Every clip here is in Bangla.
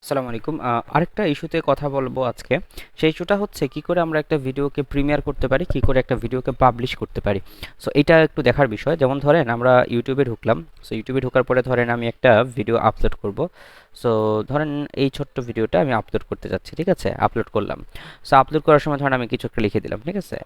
আসসালামু আলাইকুম। আরেকটা ইস্যুতে কথা বলবো আজকে। সেই ইস্যুটা হচ্ছে কি করে আমরা একটা ভিডিওকে প্রিমিয়ার করতে পারি, কি করে একটা ভিডিওকে পাবলিশ করতে পারি। সো এটা একটু দেখার বিষয়। যেমন ধরেন আমরা ইউটিউবে ঢুকলাম। সো ইউটিউবে ঢোকার পরে ধরেন আমি একটা ভিডিও আপলোড করব। সো ধরেন এই ছোট্ট ভিডিওটা আমি আপলোড করতে যাচ্ছি, ঠিক আছে? আপলোড করলাম। সো আপলোড করার সময় ধরেন আমি কিছু একটা লিখে দিলাম, ঠিক আছে?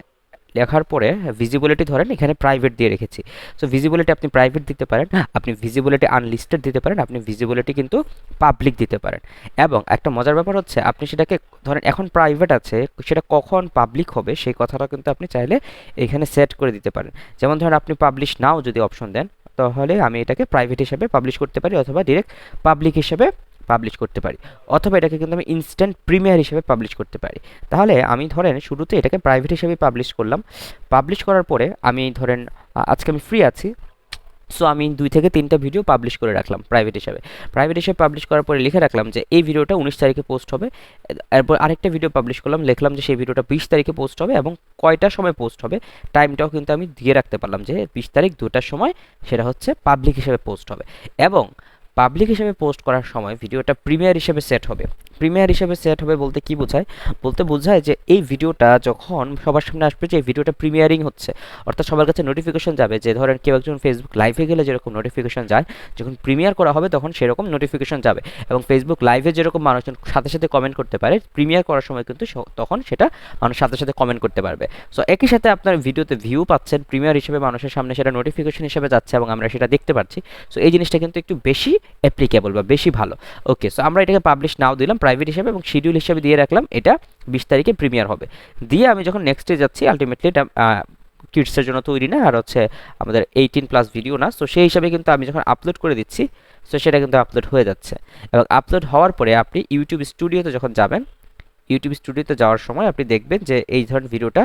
লেখার পরে ভিজিবিলিটি ধরেন এখানে প্রাইভেট দিয়ে রেখেছি। সো ভিজিবিলিটি আপনি প্রাইভেট দিতে পারেন, আপনি ভিজিবিলিটি আনলিস্টেড দিতে পারেন, আপনি ভিজিবিলিটি কিন্তু পাবলিক দিতে পারেন। এবং একটা মজার ব্যাপার হচ্ছে আপনি সেটাকে ধরেন এখন প্রাইভেট আছে, সেটা কখন পাবলিক হবে সেই কথাটা কিন্তু আপনি চাইলে এখানে সেট করে দিতে পারেন। যেমন ধরেন আপনি পাবলিশ নাও যদি অপশন দেন, তাহলে আমি এটাকে প্রাইভেট হিসেবে পাবলিশ করতে পারি, অথবা ডিরেক্ট পাবলিক হিসেবে পাবলিশ করতে পারি, অথবা এটাকে কিন্তু আমি ইনস্ট্যান্ট প্রিমিয়ার হিসেবে পাবলিশ করতে পারি। তাহলে আমি ধরেন শুরুতে এটাকে প্রাইভেট হিসেবে পাবলিশ করলাম। পাবলিশ করার পরে আমি ধরেন আজকে আমি ফ্রি আছি, সো আমি 2 থেকে 3টা ভিডিও পাবলিশ করে রাখলাম প্রাইভেট হিসাবে। প্রাইভেট হিসেবে পাবলিশ করার পরে লিখে রাখলাম যে এই ভিডিওটা 19 তারিখে পোস্ট হবে। এরপর আরেকটা ভিডিও পাবলিশ করলাম, লিখলাম যে সেই ভিডিওটা 20 তারিখে পোস্ট হবে এবং কয়টার সময় পোস্ট হবে টাইমটাও কিন্তু আমি দিয়ে রাখতে পারলাম যে 20 তারিখ 2টার সময় সেটা হচ্ছে পাবলিক হিসেবে পোস্ট হবে। এবং পাবলিক হিসেবে পোস্ট করার সময় ভিডিওটা প্রিমিয়ার হিসেবে সেট হবে। প্রিমিয়ার হিসেবে সেট হবে বলতে কি বোঝায়? বলতে বোঝায় যে এই ভিডিওটা যখন সবার সামনে আসবে যে এই ভিডিওটা প্রিমিয়ারিং হচ্ছে, অর্থাৎ সবার কাছে নোটিফিকেশন যাবে, যে ধরেন কেউ একজন ফেসবুক লাইভে গেলে যেরকম নোটিফিকেশন যায়, যখন প্রিমিয়ার করা হবে তখন সেরকম নোটিফিকেশন যাবে। এবং ফেসবুক লাইভে যেরকম মানুষজন সাথে সাথে কমেন্ট করতে পারে, প্রিমিয়ার করার সময় কিন্তু তখন সেটা মানুষ সাথে সাথে কমেন্ট করতে পারবে। সো একই সাথে আপনার ভিডিওতে ভিউ পাচ্ছেন, প্রিমিয়ার হিসেবে মানুষের সামনে সেটা নোটিফিকেশন হিসেবে যাচ্ছে এবং আমরা সেটা দেখতে পাচ্ছি। সো এই জিনিসটা কিন্তু একটু বেশি অ্যাপ্লিকেবল বা বেশি ভালো। ওকে, সো আমরা এটাকে পাবলিশ নাও দিলাম প্রাইভেট হিসেবে এবং শিডিউল হিসেবে দিয়ে রাখলাম এটা 20 তারিখে প্রিমিয়ার হবে। দিয়ে আমি যখন নেক্সটে যাচ্ছি, আলটিমেটলি এটা কিডসের জন্য তৈরি না, আর হচ্ছে আমাদের 18+ ভিডিও না। সো সেই হিসাবে কিন্তু আমি যখন আপলোড করে দিচ্ছি, সো সেটা কিন্তু আপলোড হয়ে যাচ্ছে। এবং আপলোড হওয়ার পরে আপনি ইউটিউব স্টুডিওতে যখন যাবেন, ইউটিউব স্টুডিওতে যাওয়ার সময় আপনি দেখবেন যে এই ধরনের ভিডিওটা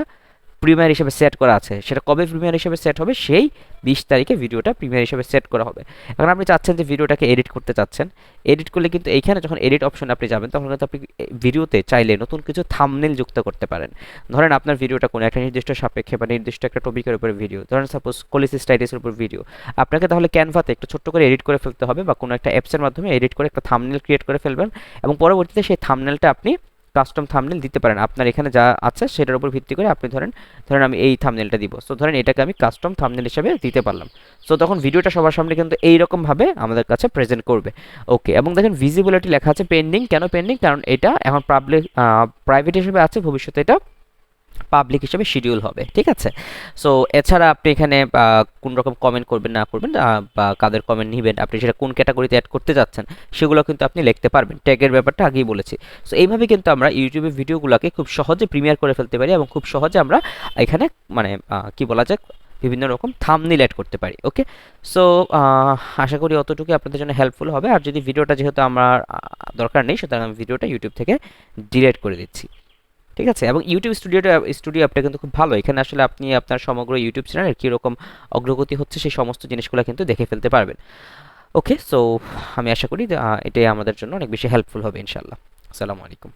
প্রিমিয়ার হিসেবে সেট করা আছে। সেটা কবে প্রিমিয়ার হিসেবে সেট হবে? সেই 20 তারিখে ভিডিওটা প্রিমিয়ার হিসেবে সেট করা হবে। এখন আপনি চাচ্ছেন যে ভিডিওটাকে এডিট করতে চাচ্ছেন, এডিট করলে কিন্তু এইখানে যখন এডিট অপশন আপনি যাবেন তখন কিন্তু আপনি ভিডিওতে চাইলে নতুন কিছু থাম্বনেল যুক্ত করতে পারেন। ধরেন আপনার ভিডিওটা কোনো একটা নির্দিষ্ট সাপেক্ষে বা নির্দিষ্ট একটা টপিকের উপরে ভিডিও, ধরেন সাপোজ কোলিসিস্টাইটিসের উপর ভিডিও, আপনাকে তাহলে ক্যানভাতে একটু ছোট্ট করে এডিট করে ফেলতে হবে বা কোনো একটা অ্যাপসের মাধ্যমে এডিট করে একটা থাম্বনেল ক্রিয়েট করে ফেলবেন এবং পরবর্তীতে সেই থাম্বনেলটা আপনি কাস্টম থাম্বনেল দিতে পারেন। আপনার এখানে যা আছে সেটার উপর ভিত্তি করে আপনি ধরেন ধরেন আমি এই থাম্বনেলটা দিব, সো ধরেন এটাকে আমি কাস্টম থাম্বনেল হিসেবে দিতে পারলাম। সো তখন ভিডিওটা সবার সামনে কিন্তু এইরকমভাবে আমাদের কাছে প্রেজেন্ট করবে। ওকে, এবং দেখেন ভিজিবিলিটি লেখা আছে পেন্ডিং। কেন পেন্ডিং? কারণ এটা এখন প্রাইভেট হিসেবে আছে, ভবিষ্যতে এটা পাবলিক হিসেবে শিডিউল হবে, ঠিক আছে? সো এছাড়া আপনি এখানে কোন রকম কমেন্ট করবেন না করবেন, বা কাদের কমেন্ট নেবেন, আপনি সেটা কোন ক্যাটাগরিতে অ্যাড করতে যাচ্ছেন সেগুলো কিন্তু আপনি লিখতে পারবেন। ট্যাগের ব্যাপারটা আগেই বলেছি। সো এইভাবে কিন্তু আমরা ইউটিউবে ভিডিওগুলোকে খুব সহজে প্রিমিয়ার করে ফেলতে পারি এবং খুব সহজে আমরা এখানে মানে কি বলা যায়, বিভিন্ন রকম থাম্বনেল অ্যাড করতে পারি। ওকে, সো আশা করি অতটুকু আপনাদের জন্য হেল্পফুল হবে। আর যদি ভিডিওটা যেহেতু আমার দরকার নেই, সুতরাং আমি ভিডিওটা ইউটিউব থেকে ডিলিট করে দিচ্ছি, ঠিক আছে? এবং ইউটিউব স্টুডিও অ্যাপটা কিন্তু খুব ভালো। এখানে আসলে আপনি আপনার সমগ্র ইউটিউব চ্যানেলের কীরকম অগ্রগতি হচ্ছে সেই সমস্ত জিনিসগুলো কিন্তু দেখে ফেলতে পারবেন। ওকে, সো আমি আশা করি এটাই আমাদের জন্য অনেক বেশি হেল্পফুল হবে ইনশাল্লাহ। আসসালামু আলাইকুম।